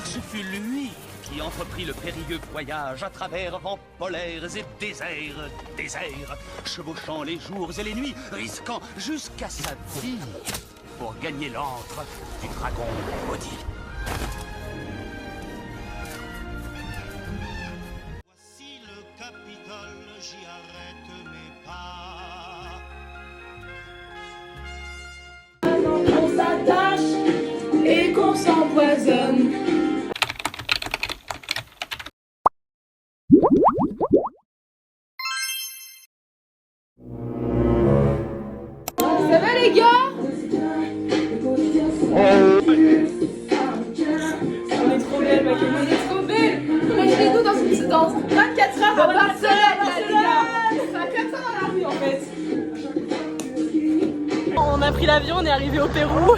ce fut lui qui entreprit le périlleux voyage à travers vents polaires et déserts, chevauchant les jours et les nuits, risquant jusqu'à sa vie pour gagner l'antre du dragon maudit. Voici le Capitole, j'y arrête mes pas. On s'attache et qu'on s'empoisonne. Ça va les gars? On est trop belle, ma on est trop belle. Imaginez-nous dans 24 heures à Barcelone, les gars. Ça va comme ça dans la rue en fait. On a pris l'avion, on est arrivé au Pérou. Au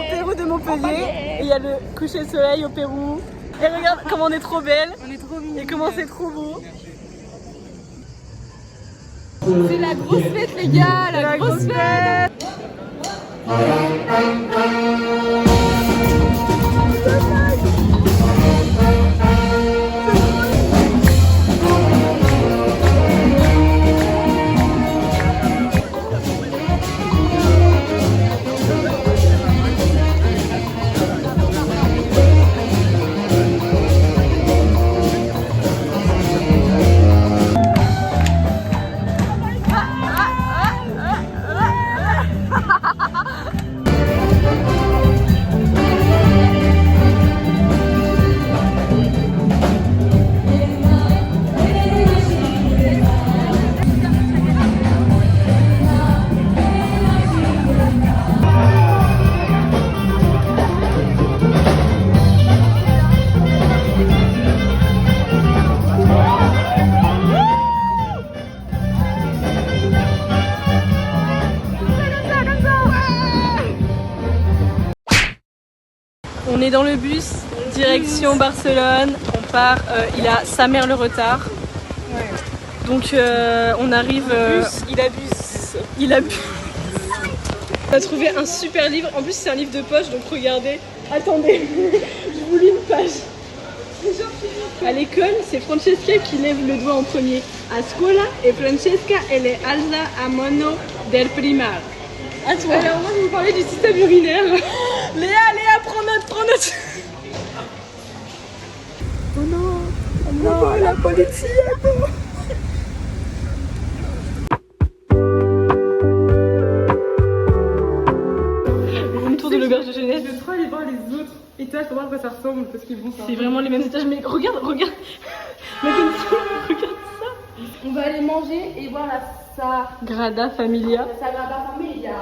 Pérou de Montpellier. Et il y a le coucher de soleil au Pérou. Et regarde comment on est trop belle. On est trop mignonne. Et comment c'est trop beau. C'est la grosse fête les gars, la grosse fête. On est dans le bus, direction Barcelone. On part, il a sa mère le retard. Donc on arrive. Il abuse. Il abuse. On a trouvé un super livre. En plus, c'est un livre de poche, donc regardez. Attendez, je vous lis une page. À l'école, c'est Francesca qui lève le doigt en premier. A scuola, et Francesca, elle est alza a mano del primar. À toi. Alors moi, je vais vous parler du système urinaire. Léa, prends note. Oh non, la police. Une tour de l'auberge de jeunesse. Je veux trop aller voir les autres étages pour voir à quoi ça ressemble parce qu'ils vont ça. C'est vraiment les mêmes étages, mais regarde. Regarde ça. On va aller manger et voir la Sagrada Familia. Sagrada Familia.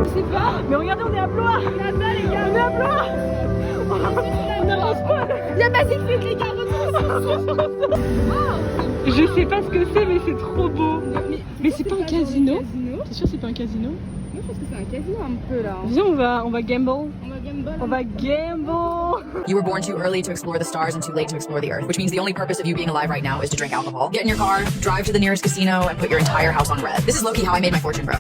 Je sais pas, mais regardez, on est à Blois. Regardez les gars, on est à Blois. On avance pas. Il y a Basic Fit les gars. Je sais pas ce que c'est, mais c'est trop beau. Mais c'est pas un casino. T'es sûr que c'est pas un casino? Moi je pense que c'est un casino un peu là. Viens, on va gamble. On va gamble. You were born too early to explore the stars and too late to explore the earth, which means the only purpose of you being alive right now is to drink alcohol. Get in your car, drive to the nearest casino, and put your entire house on red. This is low-key how I made my fortune, bro.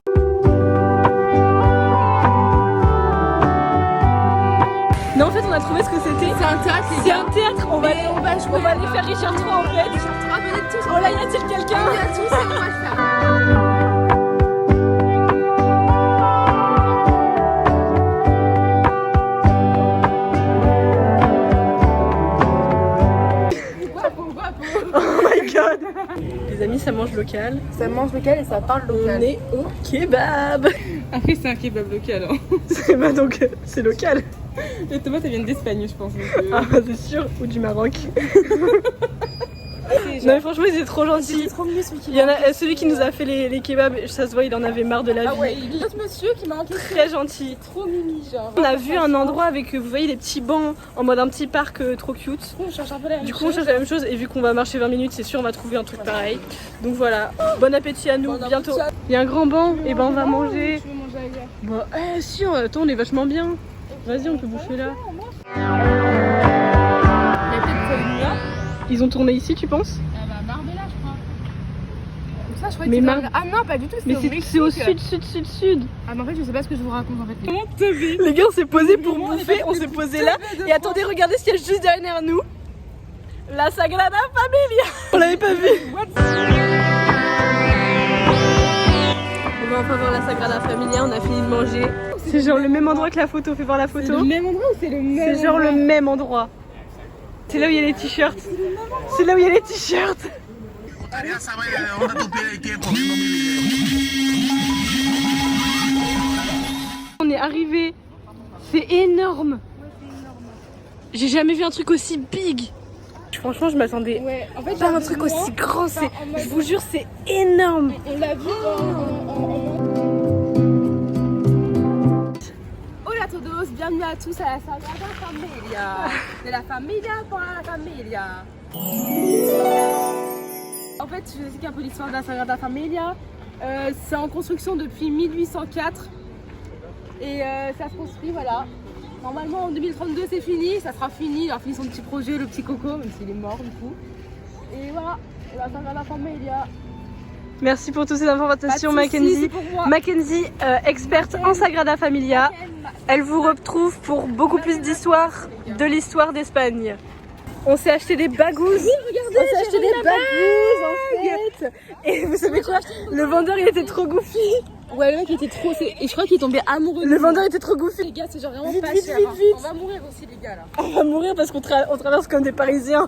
Non, en fait, on a trouvé ce que c'était. C'est un théâtre. C'est un théâtre. On va jouer. aller faire Richard III en fait. Richard III, venez tous. Oh là, y a-t-il quelqu'un? Il y a tous et on va le faire. Oh my god. Les amis, ça mange local. Ça mange local et ça parle local. On est au kebab. Après, c'est un kebab local. Hein. Bah donc, c'est local. Les tomates, elles viennent d'Espagne, je pense. Donc, Ah, c'est sûr. Ou du Maroc. Non mais franchement, ils étaient trop gentils. Trop mieux celui qui Il y en a celui qui nous a fait les kebabs, ça se voit, il en avait marre de la vie. Ah ouais, il y a l'autre monsieur qui m'a enquêté. Très gentil. Trop mimi genre. On a vu un endroit avec, vous voyez, des petits bancs en mode un petit parc trop cute. On cherche un peu la même Du coup, on cherche la même chose et vu qu'on va marcher 20 minutes, c'est sûr, on va trouver un truc pareil. Donc voilà, bon appétit à nous, Bon bientôt. appétit. Il y a un grand banc, et ben on va manger. Je veux manger ailleurs. Bon, si, attends, on est vachement bien. Vas-y, on peut bouffer là. Il y a peut-être quoi une là. Ils ont tourné ici, tu penses? Marbella je crois. Comme ça je croyais Mais que Mar- Ah non, pas du tout, Mais au Mexique. c'est au sud. Ah mais en fait, je sais pas ce que je vous raconte en fait. Les gars, on s'est posé pour bouffer, on s'est posé là. Et attendez, regardez ce qu'il y a juste derrière nous. La Sagrada Familia. On l'avait pas vu. On va enfin voir la Sagrada Familia, on a fini de manger. C'est genre le même endroit que la photo, fais voir la photo. C'est le même endroit ou c'est le même C'est genre le même endroit. C'est là où il y a les t-shirts. C'est là où il y a les t-shirts. On est arrivé. C'est énorme. J'ai jamais vu un truc aussi big. Franchement, je m'attendais Ouais, en fait, pas à un truc aussi grand. Je vous jure, c'est énorme. On l'a vu Hola a todos, bienvenue à tous à la Sagrada Familia. De la familia pour la familia. En fait, je vous explique un peu l'histoire de la Sagrada Familia. C'est en construction depuis 1804 et ça se construit, voilà. Normalement en 2032 c'est fini, ça sera fini, il a fini son petit projet, le petit Coco, même s'il est mort du coup. Et voilà, la Sagrada Familia. Merci pour toutes ces informations, Pas de soucis, Mackenzie. c'est pour moi. Mackenzie, experte en Sagrada Familia. Elle vous retrouve pour beaucoup plus d'histoire de l'histoire d'Espagne. On s'est acheté des bagouses. Oui, regardez, on s'est acheté des bagouses en fait. Et vous savez quoi? Le vendeur il était trop goofy. Ouais, le mec il était trop. Et je crois qu'il est tombé amoureux. Le vendeur était trop goofy. Les gars, c'est genre vraiment Vite, pas vite, cher. vite, Hein. vite. On va mourir aussi, les gars là. On va mourir parce qu'on on traverse comme des Parisiens.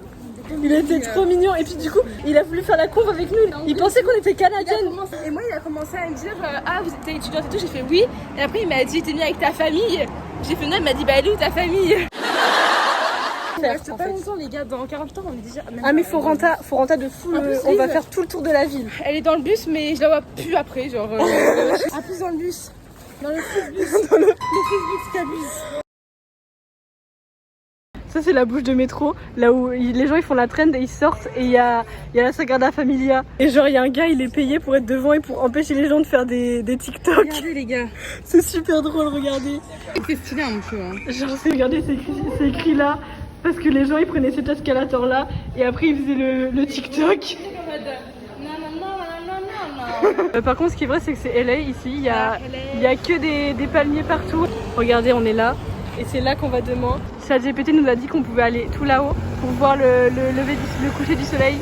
Il était trop mignon. Et puis du coup, il a voulu faire la courbe avec nous. Il pensait qu'on était canadiennes. Et moi, il a commencé à me dire ah, vous êtes étudiante et tout. J'ai fait oui. Et après, il m'a dit t'es venue avec ta famille. J'ai fait non, il m'a dit bah, elle est où ta famille? Ça reste pas longtemps, les gars. Dans 40 ans, on est déjà. Ah, mais faut renta de fou. En plus, On va Lise, faire tout le tour de la ville. Elle est dans le bus, mais je la vois plus après. Genre. Ah, plus dans le bus. Dans le bus. Dans le bus qui abuse. Ça c'est la bouche de métro, là où les gens ils font la trend et ils sortent et il y a la Sagrada Familia. Et genre il y a un gars, il est payé pour être devant et pour empêcher les gens de faire des TikTok. Regardez, les gars. C'est super drôle, regardez. C'est stylé un peu. Hein. Genre regardez, c'est écrit là parce que les gens ils prenaient cet escalator là et après ils faisaient le TikTok. Par contre ce qui est vrai c'est que c'est LA ici, il y a que des palmiers partout. Regardez, on est là et c'est là qu'on va demain. ChatGPT nous a dit qu'on pouvait aller tout là-haut pour voir le coucher du soleil.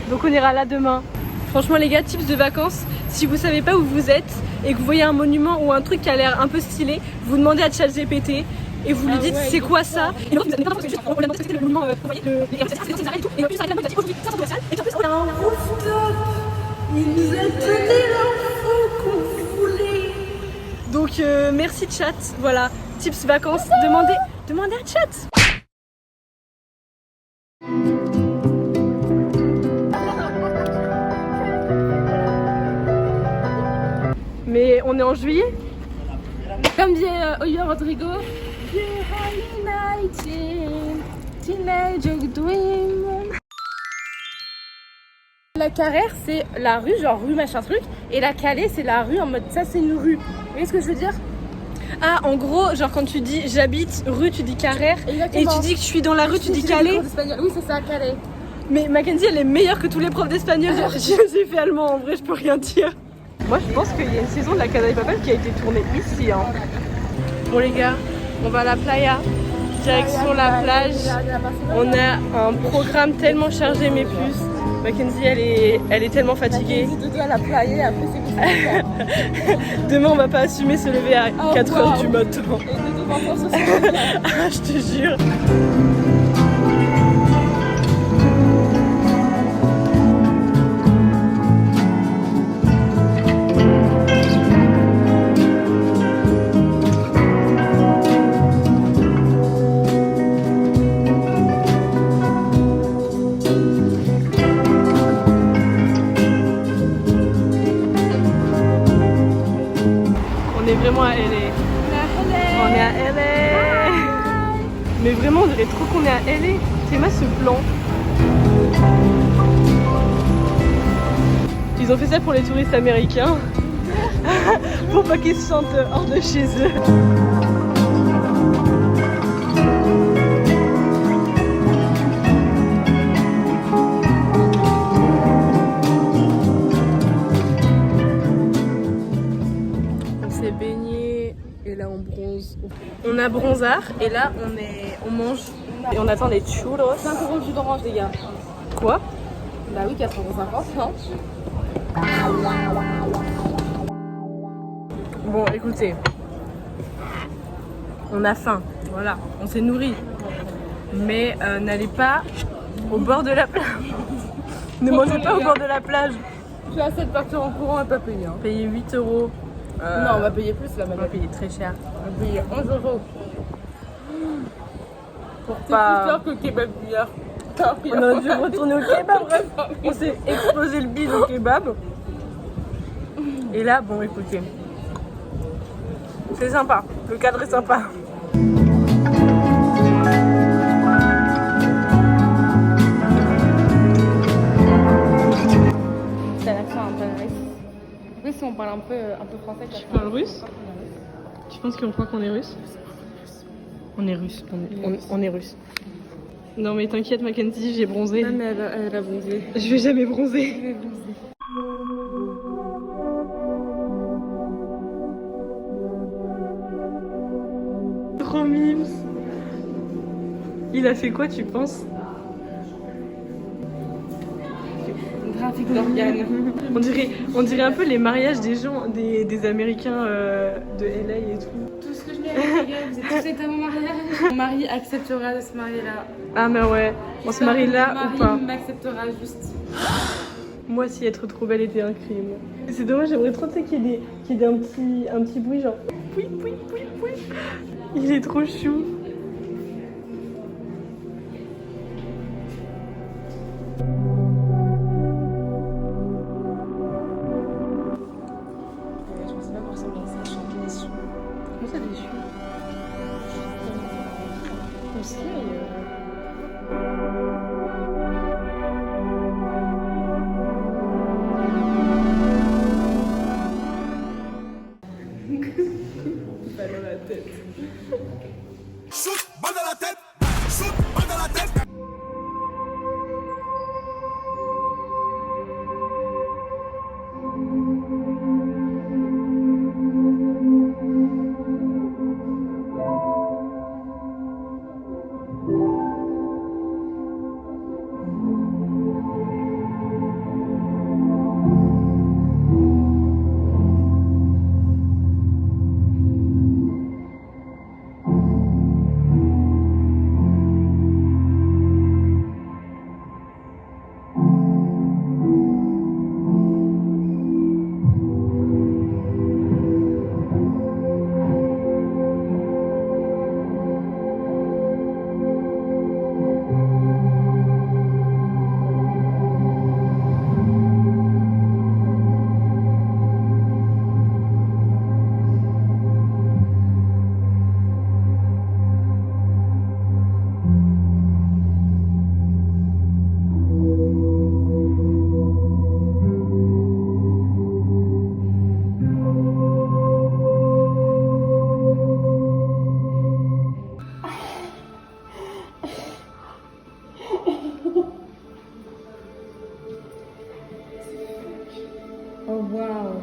Donc on ira là demain. Franchement les gars, tips de vacances, si vous savez pas où vous êtes et que vous voyez un monument ou un truc qui a l'air un peu stylé, vous demandez à ChatGPT et vous lui dites c'est quoi ça. Et donc vous avez n'importe quoi, on lui a demandé ce que c'était le monument, vous voyez les arrêts et tout. Et en plus il nous a dit aujourd'hui ça c'est commercial et en plus on a un rooftop. Il nous a donné l'info qu'on voulait. Donc merci chat, voilà, tips vacances, demandez à chat. Mais on est en juillet. Comme dit Olivia Rodrigo, Teenage Dream. La Carrère c'est la rue, genre rue machin truc, et la Calais c'est la rue en mode ça c'est une rue. Vous voyez ce que je veux dire? Ah, en gros, genre quand tu dis j'habite rue, tu dis Carrère. Exactement. Et tu dis que je suis dans la rue, tu dis Calais. Oui, c'est ça, Calais. Mais Mackenzie, elle est meilleure que tous les profs d'espagnol. J'ai fait allemand, en vrai, je peux rien dire. Moi, je pense qu'il y a une saison de la Casa de Papel qui a été tournée ici. Hein. Bon, les gars, on va à la playa, direction la plage. On a un programme tellement chargé, mes puces. Mackenzie, elle est tellement fatiguée. À la playa, après c'est Demain, on va pas assumer se lever à 4h du matin. Et Ah, je te jure. Vraiment à LA. On est à LA. Mais vraiment on dirait trop qu'on est à LA. C'est moi ce plan. Ils ont fait ça pour les touristes américains. Pour pas qu'ils se sentent hors de chez eux. s'est baigné et là on bronze. On a bronzard et là on mange et on attend les churros. 5 € de jus d'orange, les gars. Quoi? Bah oui, 4,50 €, non? Bon, écoutez, on a faim, voilà, on s'est nourri, mais n'allez pas au bord de la plage. Ne mangez pas au bord de la plage. Je suis assez de partir en courant et pas payer. Hein. Payez 8 €. Non, on va payer plus là, On va madame. payer très cher. On va payer 11 €. Pour C'est pas... plus cher que le kebab d'hier. On aurait dû retourner au kebab, bref. On s'est explosé le bide au kebab. Et là, bon, écoutez, c'est sympa, le cadre est sympa. C'est l'accent un peu russe. En plus, si on parle un peu français, Tu parles russe? Tu penses qu'on croit qu'on est russe? On est russe, on est russe. Non mais t'inquiète Mackenzie, j'ai bronzé. Non, mais elle a bronzé. Je vais jamais bronzer. Je vais bronzer. Trop mimes. Il a fait quoi tu penses? Trafic d'organes. On dirait un peu les mariages des gens, des Américains de LA et tout. Tout ce que je mets avec les gars, vous êtes tous été à mon mariage. Mon mari acceptera de se marier là. Ah mais ouais, on se marie là ou pas? Mon mari m'acceptera juste. Moi si être trop belle était un crime. C'est dommage, j'aimerais trop qu'il y ait un petit bruit genre pouit pouit pouit pouit. Il est trop chou. Je pensais pas pour ressembler à ça, je suis un peu déçue. Comment ça déçue? On se balle dans la tête. Shoot, balle dans la tête. Shoot, balle dans la tête. Oh wow.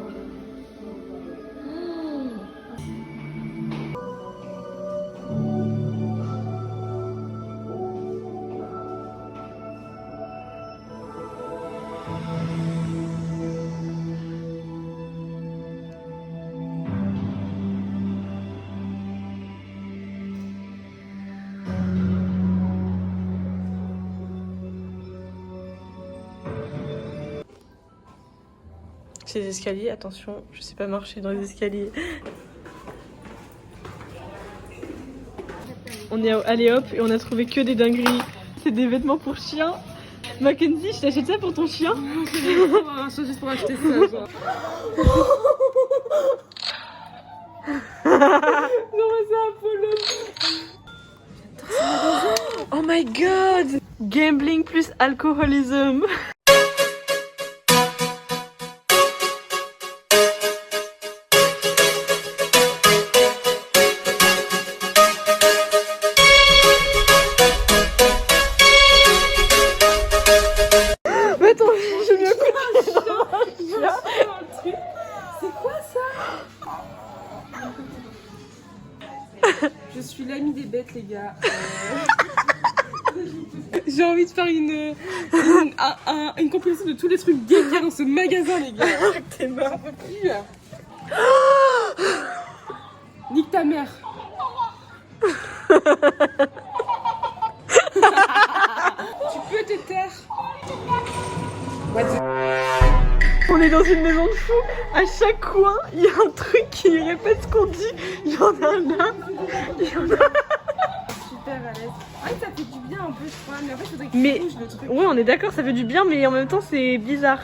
Ces escaliers, attention, je sais pas marcher dans les escaliers. On est allé hop et on a trouvé que des dingueries. C'est des vêtements pour chiens. Mackenzie, je t'achète ça pour ton chien? Juste pour acheter ça. Genre. Non mais c'est Apollo. Oh my god. Gambling plus alcoolisme. Mais attends, j'ai mis un coup de pied dans un chien. C'est quoi ça? Je suis l'amie des bêtes, les gars. J'ai envie de faire une compilation de tous les trucs gays qu'il y a dans ce magasin, les gars. T'es mort. J'en peux plus. Nique ta mère. Tu peux te taire. On est dans une maison de fous. À chaque coin, il y a un truc qui répète ce qu'on dit. Il y en a là. Il y en a. Super à l'aise. Ah oui, ça fait du bien un peu, je crois. Mais en fait, il faudrait que Mais tu bouges le truc. ouais, on est d'accord, ça fait du bien, mais en même temps, c'est bizarre.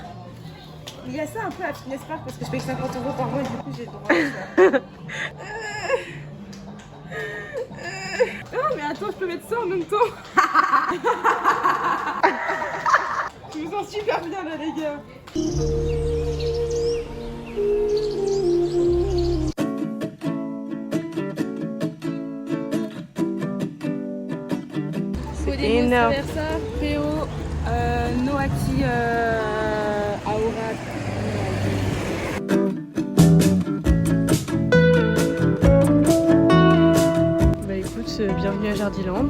Il y a ça un peu à Finesse Park parce que je paye 50 € par mois et du coup, j'ai le droit à ça. Oh, mais attends, je peux mettre ça en même temps. Je me sens super bien là, les gars. énorme. PO, Noaki, Aura. Bah écoute, bienvenue à Jardiland.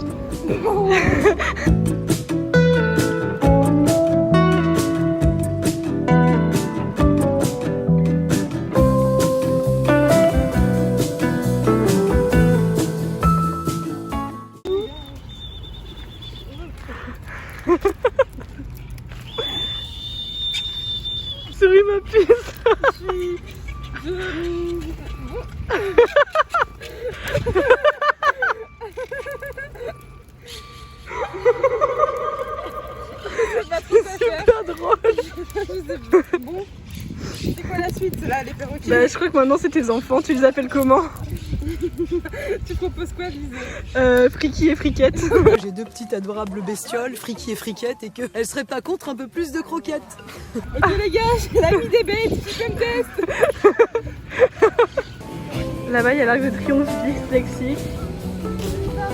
Souris ma puce. Super drôle. Bon, c'est quoi la suite là, les perroquets? Bah je crois que maintenant c'est tes enfants, tu les appelles comment? Tu proposes quoi, Lise? Friki et Friquette. J'ai deux petites adorables bestioles, Friki et Friquette, et qu'elles seraient pas contre un peu plus de croquettes. Ok les gars, j'ai l'ami des bêtes, je fais me test. Là-bas il y a l'Arc de Triomphe dyslexique.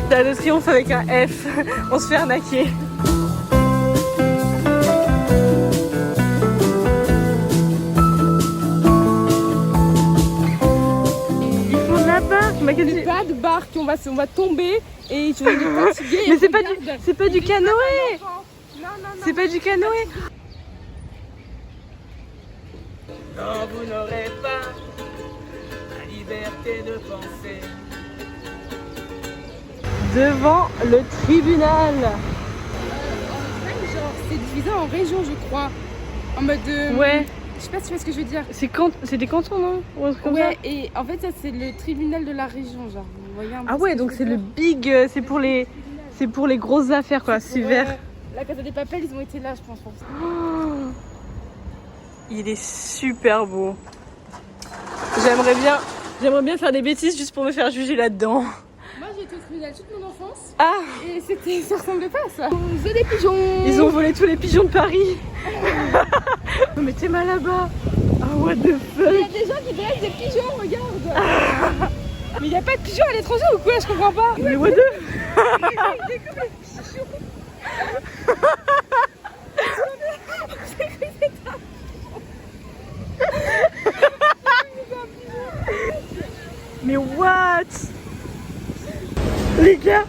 L'Arc de Triomphe avec un F. On se fait arnaquer. C'est pas de barque, on va tomber et je vais être fatiguée. Mais c'est pas du canoë. Non. C'est pas du canoë. Non, vous n'aurez pas la liberté de penser. Devant le tribunal. Genre, c'est divisé en régions, je crois. En mode. Ouais. Je sais pas si tu vois ce que je veux dire. C'est des cantons, non? Ou un truc comme ouais, ça. et en fait, ça, c'est le tribunal de la région, genre. Vous voyez un peu Ah ouais, donc c'est le big. C'est pour les grosses affaires, quoi. C'est vert. La Casa des Papel, ils ont été là, je pense. Pour ça. Oh, il est super beau. J'aimerais bien faire des bêtises juste pour me faire juger là-dedans. Moi, j'ai été au tribunal toute mon enfance. Ah! Et ça ressemblait pas à ça. On faisait des pigeons. Ils ont volé tous les pigeons de Paris. Non mais t'es mal là-bas. Ah what the fuck. Il y a des gens qui dressent des pigeons, regarde. Mais il y a pas de pigeons à l'étranger ou quoi? Je comprends pas. Mais what the Mais what? Les gars,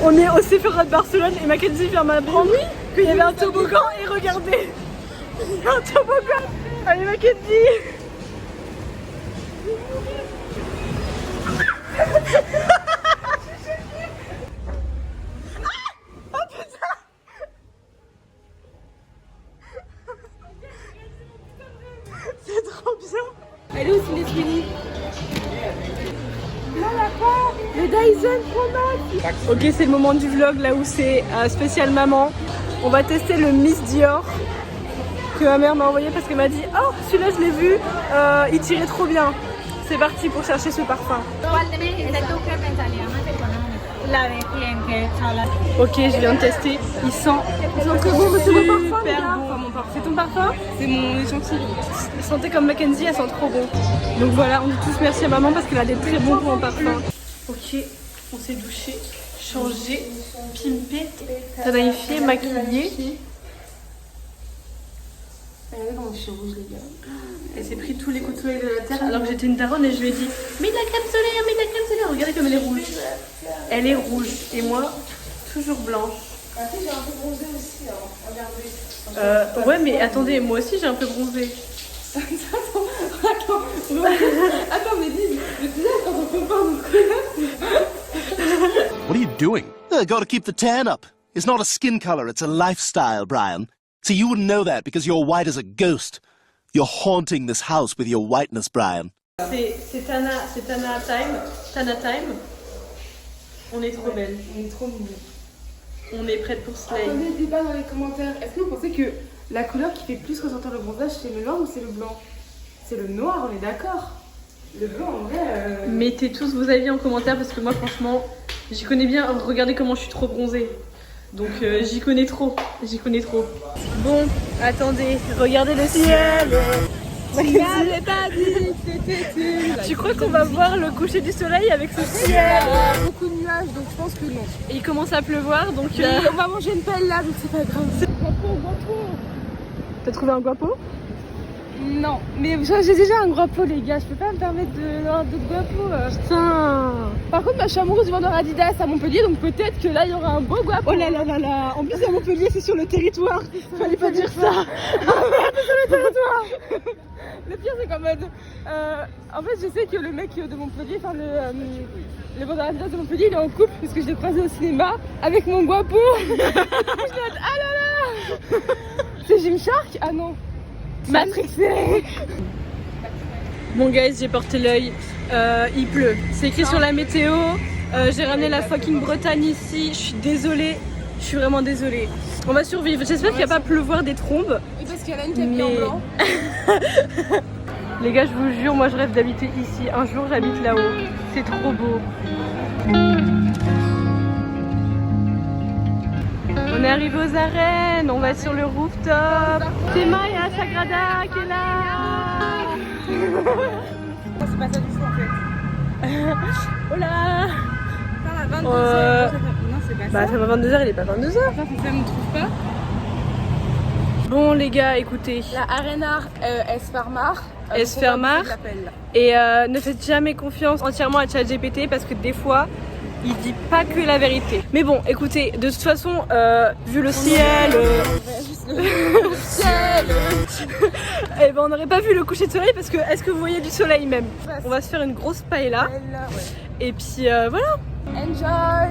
on est au Sephora de Barcelone et Mackenzie vient m'apprendre qu'il y avait un toboggan et regardez, il y a un toboggan. Allez Mackenzie. Oh putain. C'est trop bien. Elle est où Cindy Sweeney? Non, la pas. Le Dyson Pro Max. Ok, c'est le moment du vlog là où c'est spécial maman. On va tester le Miss Dior que ma mère m'a envoyé parce qu'elle m'a dit oh celui-là je l'ai vu, il tirait trop bien. C'est parti pour chercher ce parfum. Ok, je viens de tester. Il sent très bon, mais c'est mon parfum. Super bon. C'est ton parfum? C'est mon échantillon. Sentez comme Mackenzie, elle sent trop bon. Donc voilà, on dit tous merci à maman parce qu'elle a des très bons goûts en parfum. Ok, on s'est douché, changé, pimpé, tanaïfié, maquillé. Regardez comment je suis rouge, les gars. Elle s'est pris tous les coups de soleil de la terre alors que j'étais une daronne et je lui ai dit mets de la crème solaire, mets de la crème solaire. Regardez comme elle est rouge. Elle est rouge et moi toujours blanche. Après j'ai un peu bronzé aussi, hein. Regardez. Ouais mais attendez, moi aussi j'ai un peu bronzé. Attends, mais dis, mais tu sais quand on compare nos couleurs. What are you doing? Gotta keep the tan up. It's not a skin color, it's a lifestyle, Brian. See, you wouldn't know that because you're white as a ghost. You're haunting this house with your whiteness, Brian. C'est Tana time. Tana time. On est trop belle. On est trop mignons. On est prête pour Slay. Attendez, débat dans les commentaires. Est-ce que vous pensez que la couleur qui fait plus ressortir le bronzage, c'est le noir ou c'est le blanc? C'est le noir, on est d'accord. Le blanc, en vrai... Mettez tous vos avis en commentaire parce que moi, franchement, j'y connais bien. Regardez comment je suis trop bronzée. Donc j'y connais trop. Bon, attendez, regardez le ciel. Tu m'avais pas dit que c'était. Tu crois qu'on va voir le coucher du soleil avec ce ciel? Il y a beaucoup de nuages, donc je pense que non. Et il commence à pleuvoir, donc... On va manger une pelle là, donc c'est pas grave. T'as trouvé un guapo? Non, mais j'ai déjà un guapo, les gars. Je peux pas me permettre d'avoir d'autres guapos. Putain. Par contre, moi, je suis amoureuse du vendeur Adidas à Montpellier, donc peut-être que là, il y aura un beau guapo. Oh là là là là. En plus, à Montpellier, c'est sur le territoire. Fallait pas dire ça. Ah merde, c'est sur le territoire. Le pire, c'est qu'en mode... en fait, je sais que le mec de Montpellier, enfin le vendeur Adidas de Montpellier, il est en couple, parce que je l'ai croisé au cinéma avec mon guapo. Je me dis, ah là là. C'est Gymshark? Ah non. Matrixé. Bon guys, j'ai porté l'œil, il pleut. C'est écrit sur la météo, j'ai ramené la fucking Bretagne ici, je suis désolée, je suis vraiment désolée. On va survivre, j'espère qu'il va pas pleuvoir des trombes. Oui, parce qu'il y en a une qui a mis en blanc. Les gars, je vous jure, moi je rêve d'habiter ici, un jour j'habite là-haut, c'est trop beau. On est arrivé aux arènes, on va sur le rooftop. C'est Maya Sagrada qui est là. C'est pas ça du tout en fait. Oh là. Ça va 22h. Non, c'est pas ça. Bah ça va 22h, il est pas 22h. Ça me trouve pas. Bon les gars, écoutez. La Arena Esfermar. Esfermar. Et ne faites jamais confiance entièrement à ChatGPT parce que des fois, il dit pas que la vérité. Mais bon, écoutez, de toute façon, vu le ciel, et ben on n'aurait pas vu le coucher de soleil parce que est-ce que vous voyez du soleil même? On va se faire une grosse paella. Et puis voilà. Enjoy.